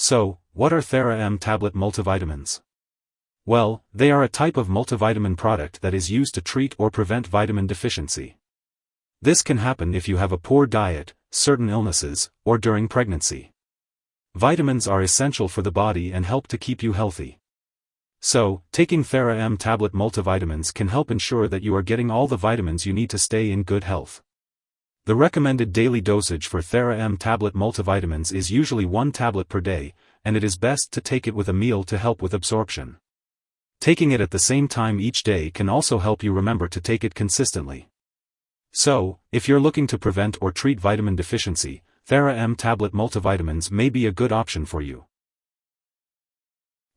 So, what are Thera-M Tablet Multivitamins? Well, they are a type of multivitamin product that is used to treat or prevent vitamin deficiency. This can happen if you have a poor diet, certain illnesses, or during pregnancy. Vitamins are essential for the body and help to keep you healthy. So, taking Thera-M Tablet Multivitamins can help ensure that you are getting all the vitamins you need to stay in good health. The recommended daily dosage for Thera-M Tablet Multivitamins is usually 1 tablet per day, and it is best to take it with a meal to help with absorption. Taking it at the same time each day can also help you remember to take it consistently. So, if you're looking to prevent or treat vitamin deficiency, Thera-M Tablet Multivitamins may be a good option for you.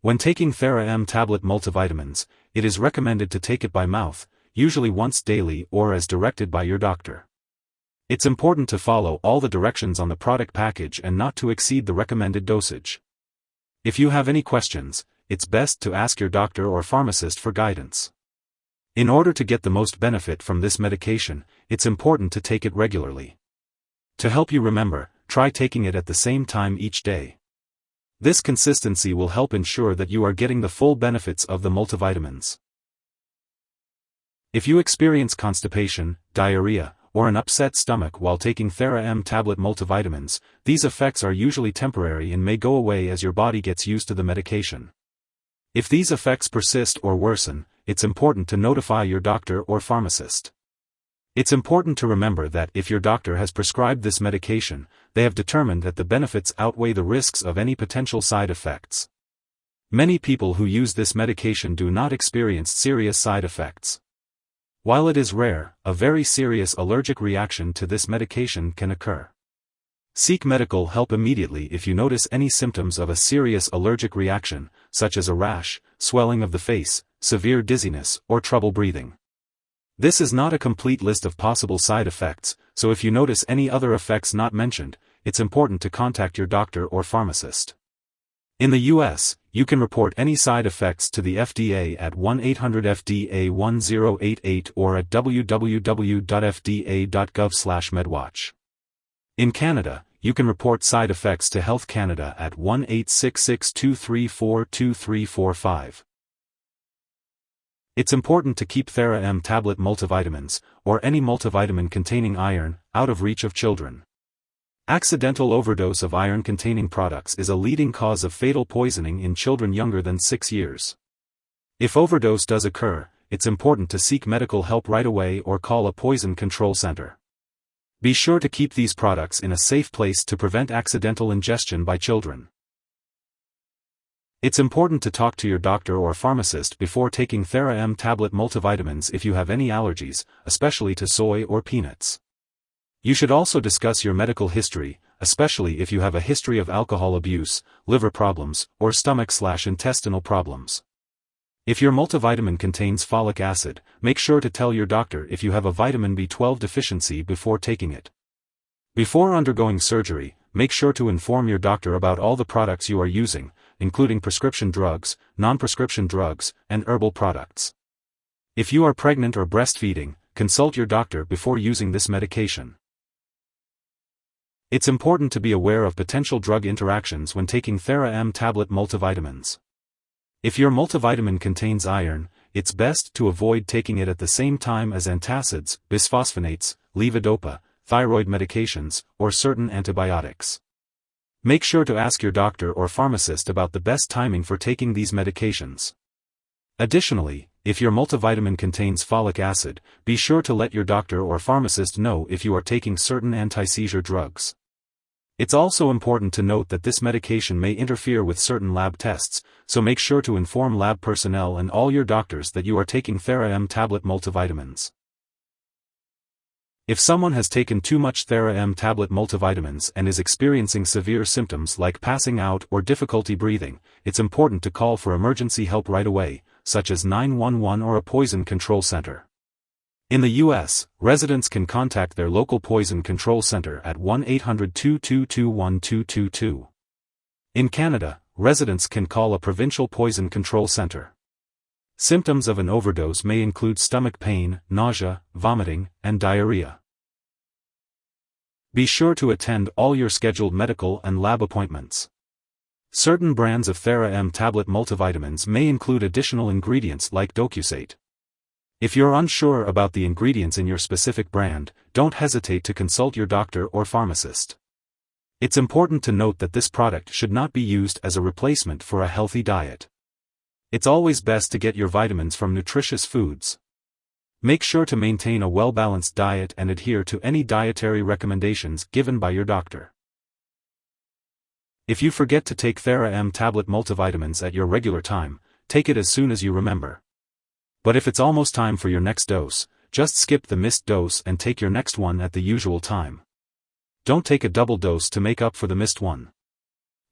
When taking Thera-M Tablet Multivitamins, it is recommended to take it by mouth, usually once daily or as directed by your doctor. It's important to follow all the directions on the product package and not to exceed the recommended dosage. If you have any questions, it's best to ask your doctor or pharmacist for guidance. In order to get the most benefit from this medication, it's important to take it regularly. To help you remember, try taking it at the same time each day. This consistency will help ensure that you are getting the full benefits of the multivitamins. If you experience constipation, diarrhea, or an upset stomach while taking Thera-M Tablet Multivitamins, these effects are usually temporary and may go away as your body gets used to the medication. If these effects persist or worsen, it's important to notify your doctor or pharmacist. It's important to remember that if your doctor has prescribed this medication, they have determined that the benefits outweigh the risks of any potential side effects. Many people who use this medication do not experience serious side effects. While it is rare, a very serious allergic reaction to this medication can occur. Seek medical help immediately if you notice any symptoms of a serious allergic reaction, such as a rash, swelling of the face, severe dizziness, or trouble breathing. This is not a complete list of possible side effects, so if you notice any other effects not mentioned, it's important to contact your doctor or pharmacist. In the US, you can report any side effects to the FDA at 1-800-FDA-1088 or at www.fda.gov/medwatch. In Canada, you can report side effects to Health Canada at 1-866-234-2345. It's important to keep Thera-M Tablet Multivitamins, or any multivitamin containing iron, out of reach of children. Accidental overdose of iron-containing products is a leading cause of fatal poisoning in children younger than 6 years. If overdose does occur, it's important to seek medical help right away or call a poison control center. Be sure to keep these products in a safe place to prevent accidental ingestion by children. It's important to talk to your doctor or pharmacist before taking Thera-M Tablet Multivitamins if you have any allergies, especially to soy or peanuts. You should also discuss your medical history, especially if you have a history of alcohol abuse, liver problems, or stomach/intestinal problems. If your multivitamin contains folic acid, make sure to tell your doctor if you have a vitamin B12 deficiency before taking it. Before undergoing surgery, make sure to inform your doctor about all the products you are using, including prescription drugs, non-prescription drugs, and herbal products. If you are pregnant or breastfeeding, consult your doctor before using this medication. It's important to be aware of potential drug interactions when taking Thera-M Tablet Multivitamins. If your multivitamin contains iron, it's best to avoid taking it at the same time as antacids, bisphosphonates, levodopa, thyroid medications, or certain antibiotics. Make sure to ask your doctor or pharmacist about the best timing for taking these medications. Additionally, if your multivitamin contains folic acid, be sure to let your doctor or pharmacist know if you are taking certain anti-seizure drugs. It's also important to note that this medication may interfere with certain lab tests, so make sure to inform lab personnel and all your doctors that you are taking Thera-M Tablet Multivitamins. If someone has taken too much Thera-M Tablet Multivitamins and is experiencing severe symptoms like passing out or difficulty breathing, it's important to call for emergency help right away, such as 911 or a poison control center. In the US, residents can contact their local poison control center at 1-800-222-1222. In Canada, residents can call a provincial poison control center. Symptoms of an overdose may include stomach pain, nausea, vomiting, and diarrhea. Be sure to attend all your scheduled medical and lab appointments. Certain brands of Thera-M Tablet Multivitamins may include additional ingredients like docusate. If you're unsure about the ingredients in your specific brand, don't hesitate to consult your doctor or pharmacist. It's important to note that this product should not be used as a replacement for a healthy diet. It's always best to get your vitamins from nutritious foods. Make sure to maintain a well-balanced diet and adhere to any dietary recommendations given by your doctor. If you forget to take Thera-M Tablet Multivitamins at your regular time, take it as soon as you remember. But if it's almost time for your next dose, just skip the missed dose and take your next one at the usual time. Don't take a double dose to make up for the missed one.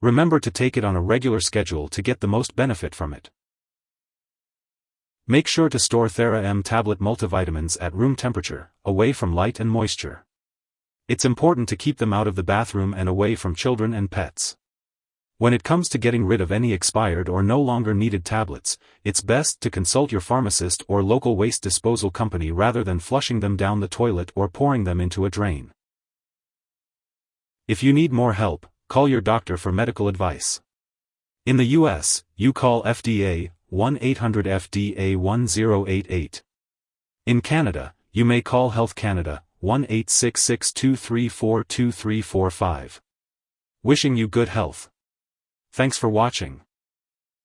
Remember to take it on a regular schedule to get the most benefit from it. Make sure to store Thera-M Tablet Multivitamins at room temperature, away from light and moisture. It's important to keep them out of the bathroom and away from children and pets. When it comes to getting rid of any expired or no longer needed tablets, it's best to consult your pharmacist or local waste disposal company rather than flushing them down the toilet or pouring them into a drain. If you need more help, call your doctor for medical advice. In the US, you call FDA 1-800-FDA-1088. In Canada, you may call Health Canada 1-866-234-2345. Wishing you good health. Thanks for watching.